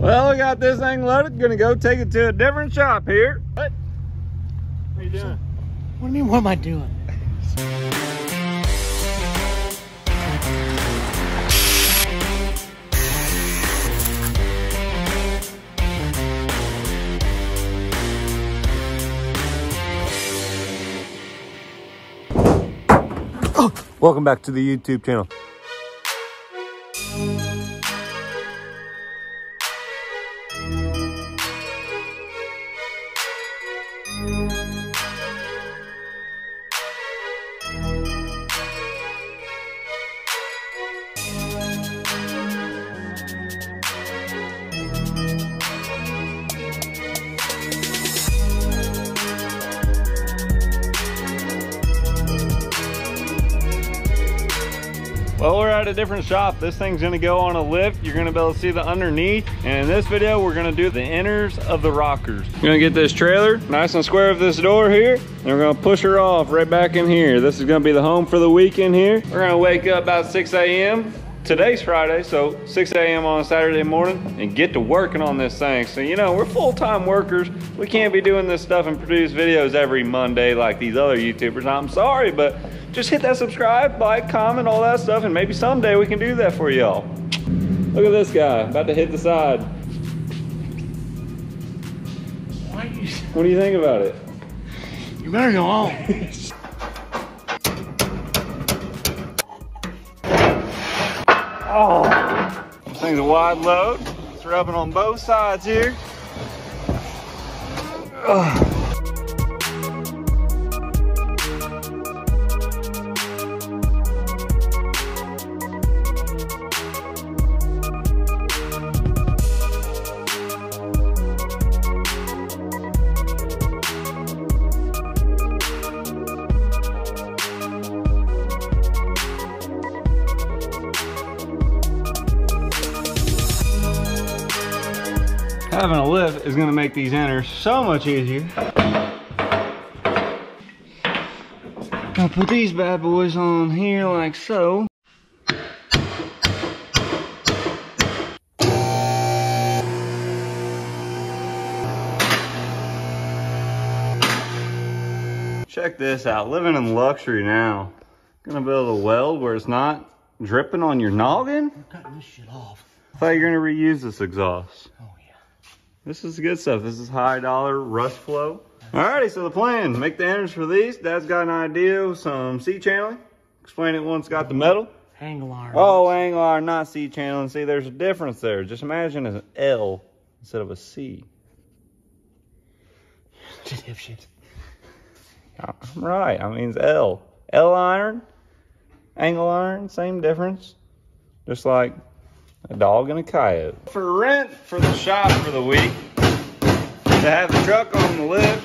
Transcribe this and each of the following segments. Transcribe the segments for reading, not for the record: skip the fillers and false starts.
Well, we got this thing loaded. Gonna go take it to a different shop here. What are you doing? What do you mean, what am I doing? Welcome back to the YouTube channel. Well, we're at a different shop. This thing's gonna go on a lift. You're gonna be able to see the underneath. And in this video, we're gonna do the inners of the rockers. We're gonna get this trailer nice and square of this door here, and we're gonna push her off right back in here. This is gonna be the home for the weekend here. We're gonna wake up about 6 a.m. Today's Friday, so 6 a.m. on a Saturday morning and get to working on this thing. So, you know, we're full-time workers. We can't be doing this stuff and produce videos every Monday like these other YouTubers. I'm sorry, but just hit that subscribe, like, comment, all that stuff, and maybe someday we can do that for y'all. Look at this guy, about to hit the side. What do you think about it? You better go on. Oh, this thing's a wide load. It's rubbing on both sides here. Ugh. Having a lift is gonna make these inners so much easier. Gonna put these bad boys on here like so. Check this out, living in luxury now. Gonna be able to weld where it's not dripping on your noggin. I'm cutting this shit off. I thought you were gonna reuse this exhaust. Oh yeah. This is good stuff. This is high dollar rust flow. Alrighty, so the plan, make the inners for these. Dad's got an idea of some C channeling. Explain it once got the metal. Angle iron. Oh, angle iron, not C channeling. See, there's a difference there. Just imagine it's an L instead of a C. Dipshit. I'm right, I mean it's L. L iron, angle iron, same difference. Just like a dog and a coyote. For rent for the shop for the week, to have the truck on the lift.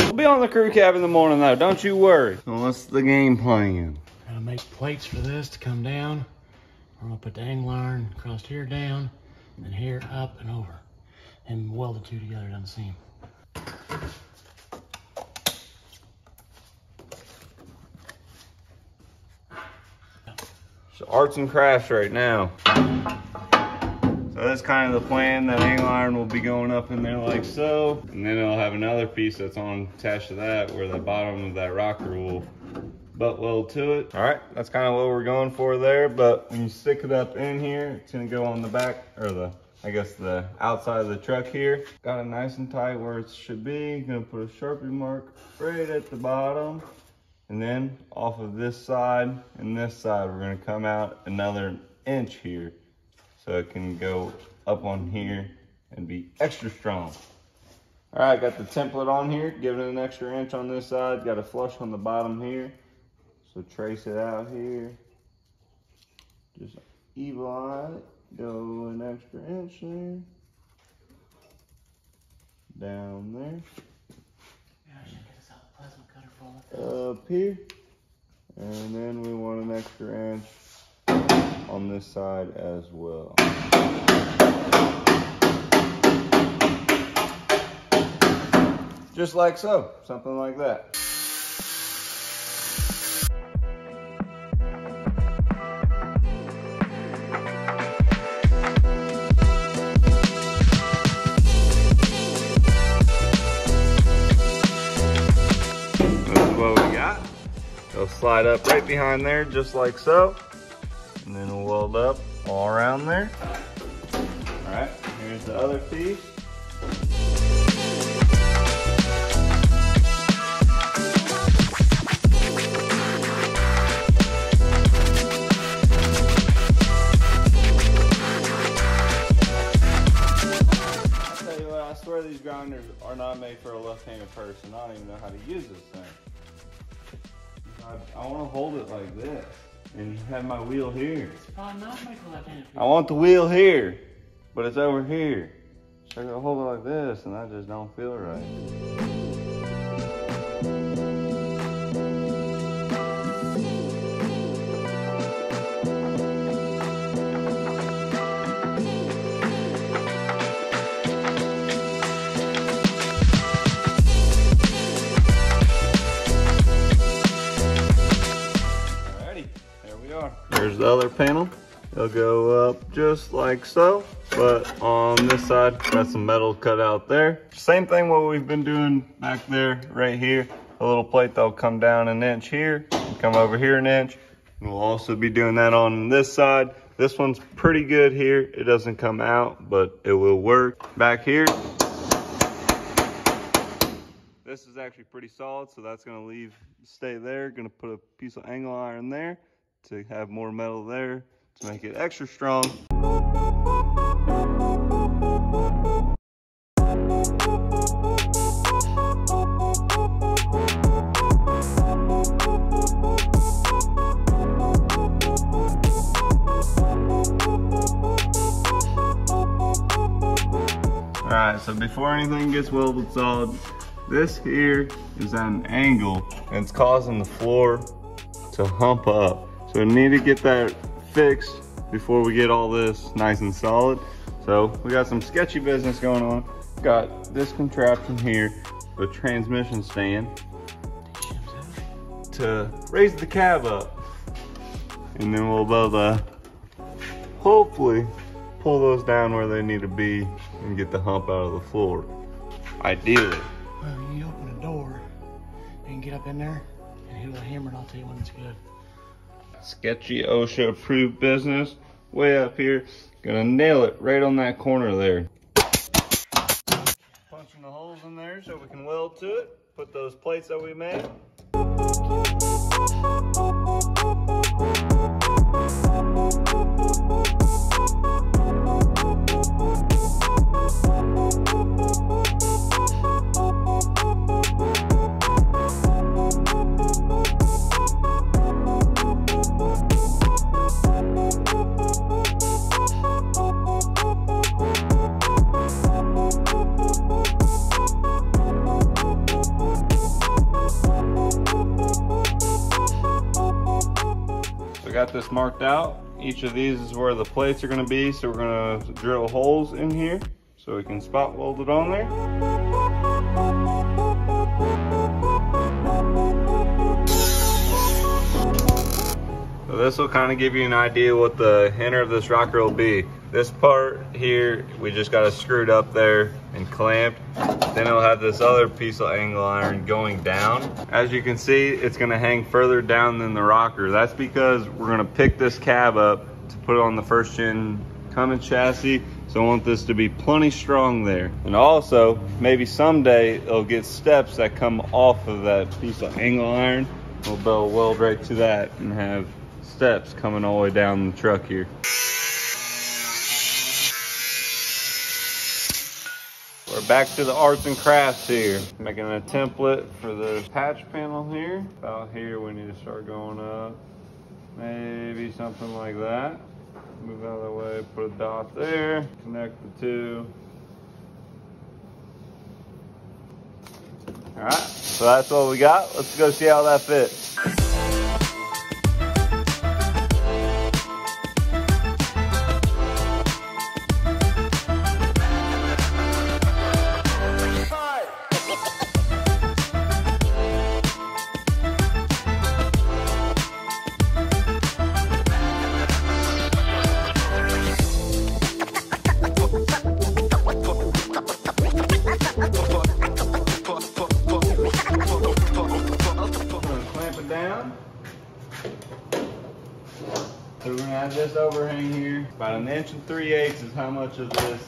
We'll be on the crew cab in the morning though, don't you worry. So what's the game plan? Gonna make plates for this to come down. We're gonna put the angle iron across here down, and then here up and over. And weld the two together down the seam. So arts and crafts right now. So that's kind of the plan. That angle iron will be going up in there like so. And then it'll have another piece that's on attached to that where the bottom of that rocker will butt weld to it. All right, that's kind of what we're going for there. But when you stick it up in here, it's gonna go on the back, or the, I guess the outside of the truck here. Got it nice and tight where it should be. Gonna put a Sharpie mark right at the bottom. And then off of this side and this side, we're gonna come out another inch here. So it can go up on here and be extra strong. All right, got the template on here, giving it an extra inch on this side. Got a flush on the bottom here. So trace it out here. Just even it, go an extra inch there. Down there. Up here, and then we want an extra inch on this side as well. Just like so, something like that. slide up right behind there, just like so. And then we'll weld up all around there. All right, here's the other piece. I swear these grinders are not made for a left-handed person. I don't even know how to use this thing. I want to hold it like this and have my wheel here. It's probably not made for left-handed people. I want the wheel here, but it's over here. So I gotta hold it like this, and I just don't feel right. There's the other panel. It'll go up just like so, but on this side, got some metal cut out there. Same thing what we've been doing back there, right here. A little plate that'll come down an inch here, and come over here an inch. And we'll also be doing that on this side. This one's pretty good here. It doesn't come out, but it will work. Back here, this is actually pretty solid, so that's gonna stay there. Gonna put a piece of angle iron there to have more metal there to make it extra strong. All right, so before anything gets welded solid, this here is at an angle and it's causing the floor to hump up. So we need to get that fixed before we get all this nice and solid. So we got some sketchy business going on. Got this contraption here, the transmission stand, to raise the cab up. And then we'll be able to hopefully pull those down where they need to be and get the hump out of the floor, ideally. Well, you open the door, you can get up in there and hit with a hammer and I'll tell you when it's good. Sketchy OSHA approved business, way up here. Gonna nail it right on that corner there. Punching the holes in there so we can weld to it. Put those plates that we made. Got this marked out. Each of these is where the plates are going to be, so we're going to drill holes in here so we can spot weld it on there. So this will kind of give you an idea what the inner of this rocker will be. This part here, we just got it screwed up there and clamped. Then it'll have this other piece of angle iron going down. As you can see, it's gonna hang further down than the rocker. That's because we're gonna pick this cab up to put it on the first gen Cummins chassis. So I want this to be plenty strong there. And also, maybe someday it'll get steps that come off of that piece of angle iron. We'll be able to weld right to that and have steps coming all the way down the truck here. We're back to the arts and crafts here. Making a template for the patch panel here. About here we need to start going up. Maybe something like that. Move out of the way, put a dot there. Connect the two. All right, so that's what we got. Let's go see how that fits. Clamp it down. this overhang here. About 1 3/8 is how much of this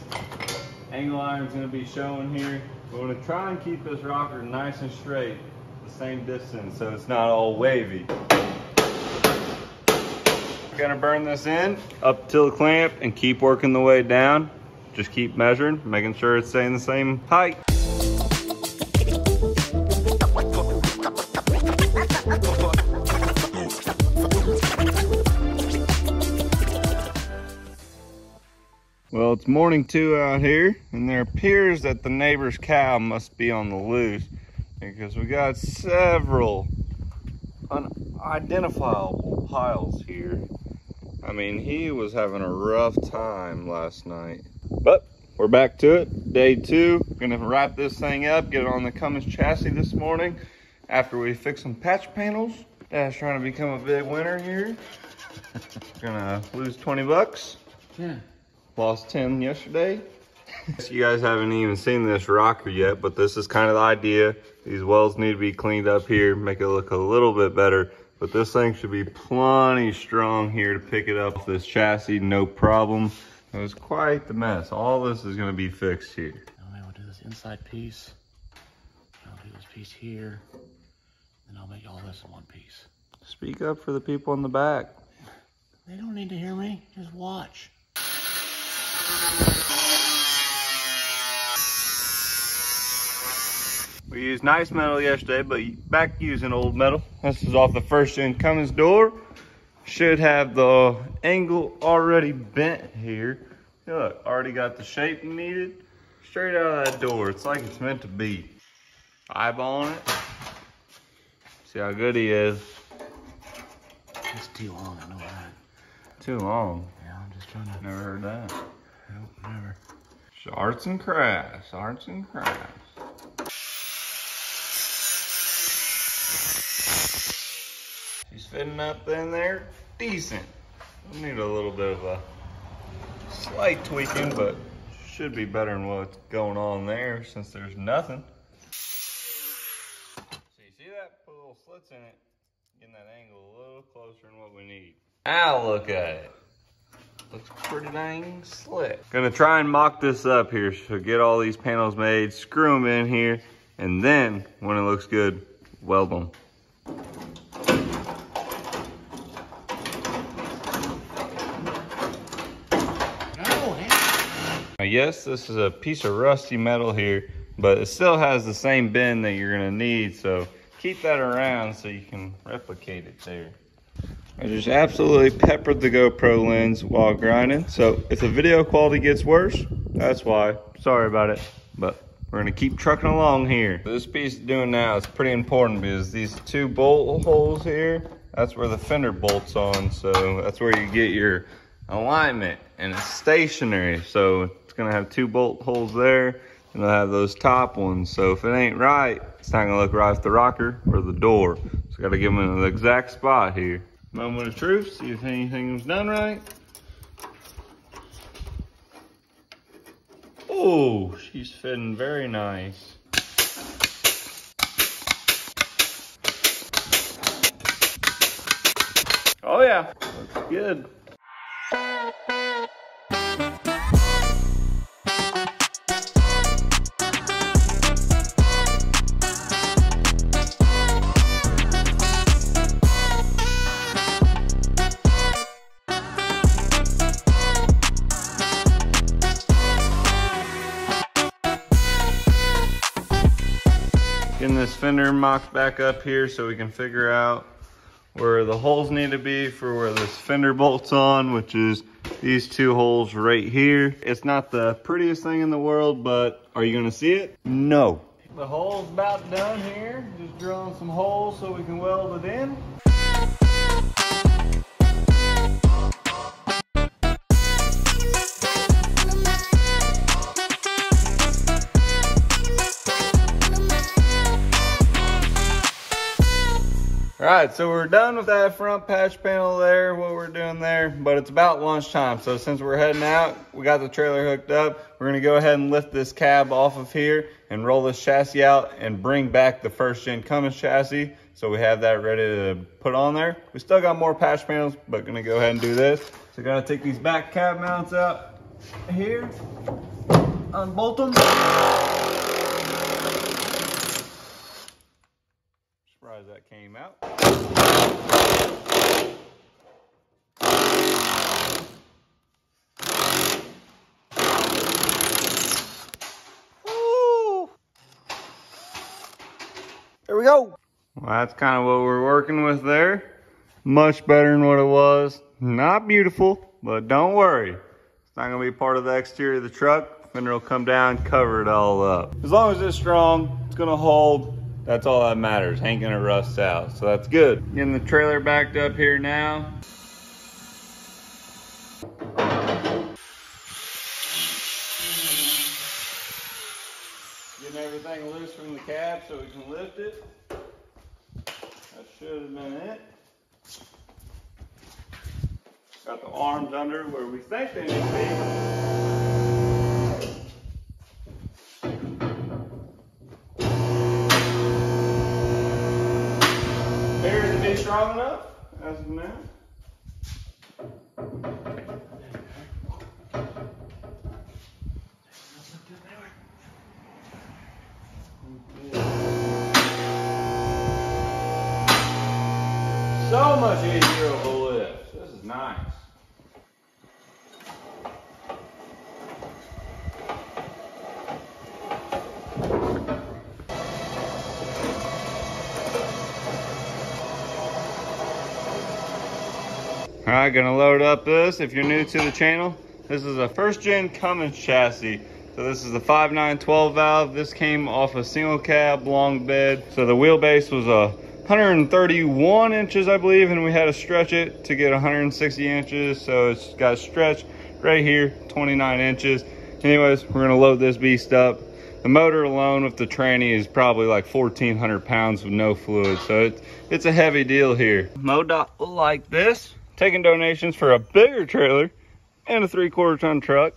angle iron is going to be showing here. We're going to try and keep this rocker nice and straight, the same distance, so it's not all wavy. Gonna burn this in up till the clamp and keep working the way down. Just keep measuring, making sure it's staying the same height. Well, it's morning 2 out here, and there appears that the neighbor's cow must be on the loose because we got several unidentifiable piles here. I mean, he was having a rough time last night. But we're back to it. Day 2. Gonna wrap this thing up, get it on the Cummins chassis this morning after we fix some patch panels. Dad's trying to become a big winner here. Gonna lose 20 bucks. Yeah. Lost 10 yesterday. You guys haven't even seen this rocker yet, but this is kind of the idea. These welds need to be cleaned up here, make it look a little bit better. But this thing should be plenty strong here to pick it up this chassis, no problem. It was quite the mess. All this is gonna be fixed here. Now I'll do this inside piece. I'll do this piece here. Then I'll make all this in one piece. Speak up for the people in the back. They don't need to hear me, just watch. We used nice metal yesterday, but back using old metal. This is off the first gen Cummins door. Should have the angle already bent here. Look, already got the shape needed. Straight out of that door. It's like it's meant to be. Eyeballing it. See how good he is. It's too long, I know that. Too long. Yeah, I'm just trying to... Never heard that. Nope, never. Arts and crafts, arts and crafts. She's fitting up in there decent. We need a little bit of a slight tweaking, but should be better than what's going on there since there's nothing. So you see that? Put little slits in it, getting that angle a little closer than what we need. Now look at it. Looks pretty dang slick. Gonna try and mock this up here. So get all these panels made, screw them in here, and then when it looks good, weld them. Now, yes, this is a piece of rusty metal here, but it still has the same bend that you're gonna need, so keep that around so you can replicate it there. I just absolutely peppered the GoPro lens while grinding, so if the video quality gets worse, that's why. Sorry about it, but we're gonna keep trucking along here. This piece of doing now is pretty important because these 2 bolt holes here, that's where the fender bolts on, so that's where you get your alignment, and it's stationary, so it's gonna have 2 bolt holes there, and it'll have those top ones, so if it ain't right, it's not gonna look right with the rocker or the door. So gotta give them in the exact spot here. Moment of truth, see if anything was done right. Oh, she's fitting very nice. Oh yeah, looks good. Getting this fender mocked back up here so we can figure out where the holes need to be for where this fender bolts on, which is these 2 holes right here. It's not the prettiest thing in the world, but are you gonna see it? No. The hole's about done here. Just drilling some holes so we can weld it in. All right, so we're done with that front patch panel there, what we're doing there, but it's about lunchtime. So since we're heading out, we got the trailer hooked up. We're gonna go ahead and lift this cab off of here and roll this chassis out and bring back the first gen Cummins chassis So we have that ready to put on there. We still got more patch panels, but gonna go ahead and do this. So gotta take these back cab mounts out here, unbolt them. Surprised that came out. There we go. Well, that's kind of what we're working with there. Much better than what it was. Not beautiful, but don't worry. It's not gonna be part of the exterior of the truck. Fender will come down, cover it all up. As long as it's strong, it's gonna hold. That's all that matters. Ain't gonna rust out, so that's good. Getting the trailer backed up here now. Getting everything loose from the cab so we can lift it. That should have been it. Got the arms under where we think they need to be. Appears to be strong enough as of now. So much easier of a lift. This is nice. All right, gonna load up this. If you're new to the channel, this is a first gen Cummins chassis. So this is the 5.9 12 valve. This came off a single cab long bed. So the wheelbase was a 131 inches, I believe, and we had to stretch it to get 160 inches. So it's got stretched right here, 29 inches. Anyways, we're gonna load this beast up. The motor alone with the tranny is probably like 1,400 pounds with no fluid. So it's a heavy deal here. MoDOT will like this. Taking donations for a bigger trailer and a 3/4 ton truck.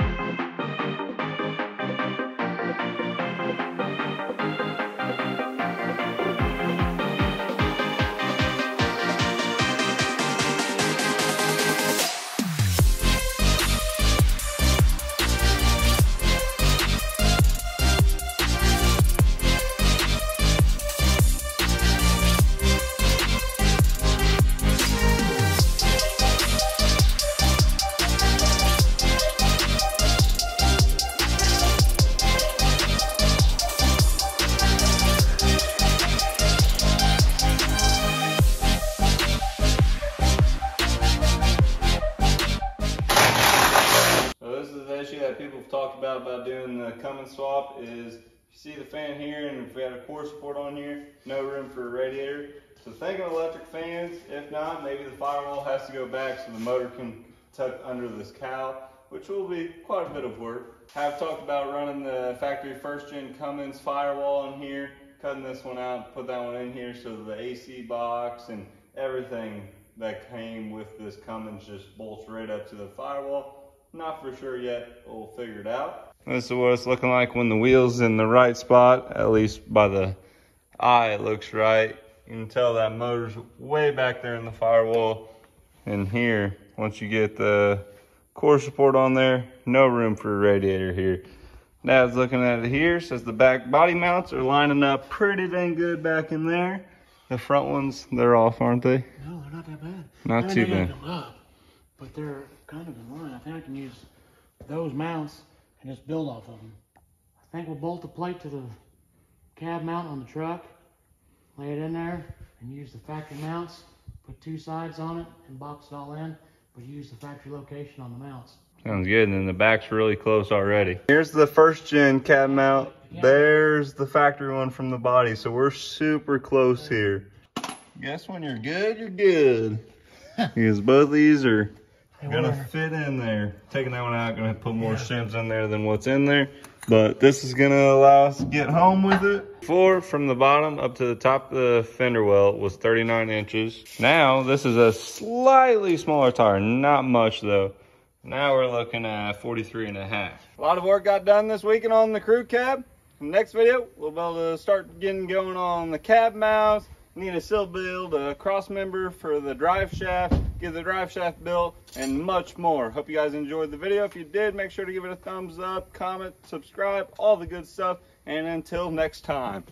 That people have talked about doing the Cummins swap is, you see the fan here, and if we had a core support on here, no room for a radiator. So think of electric fans. If not, maybe the firewall has to go back so the motor can tuck under this cowl, which will be quite a bit of work. I've talked about running the factory first gen Cummins firewall in here, cutting this one out, put that one in here so the AC box and everything that came with this Cummins just bolts right up to the firewall. Not for sure yet, we'll figure it out. This is what it's looking like when the wheel's in the right spot. At least by the eye, it looks right. You can tell that motor's way back there in the firewall. And here, once you get the core support on there, no room for a radiator here. Dad's looking at it here, says the back body mounts are lining up pretty dang good back in there. The front ones, they're off, aren't they? No, they're not that bad. Not too bad. Up, but they're kind of in line. I think I can use those mounts and just build off of them. I think we'll bolt the plate to the cab mount on the truck, lay it in there, and use the factory mounts, put two sides on it and box it all in, but use the factory location on the mounts. Sounds good, and then the back's really close already. Here's the first gen cab mount. There's the factory one from the body, so we're super close here. Guess when you're good, you're good. Because both of these are gonna fit in there. Taking that one out, gonna put more shims in there than what's in there. But this is gonna allow us to get home with it. Before, from the bottom up to the top of the fender well was 39 inches. Now, this is a slightly smaller tire, not much though. Now we're looking at 43.5. A lot of work got done this weekend on the crew cab. In the next video, we'll be able to start getting going on the cab mounts, need to still build a cross member for the drive shaft, get the drive shaft built, and much more. Hope you guys enjoyed the video. If you did, make sure to give it a thumbs up, comment, subscribe, all the good stuff. And until next time.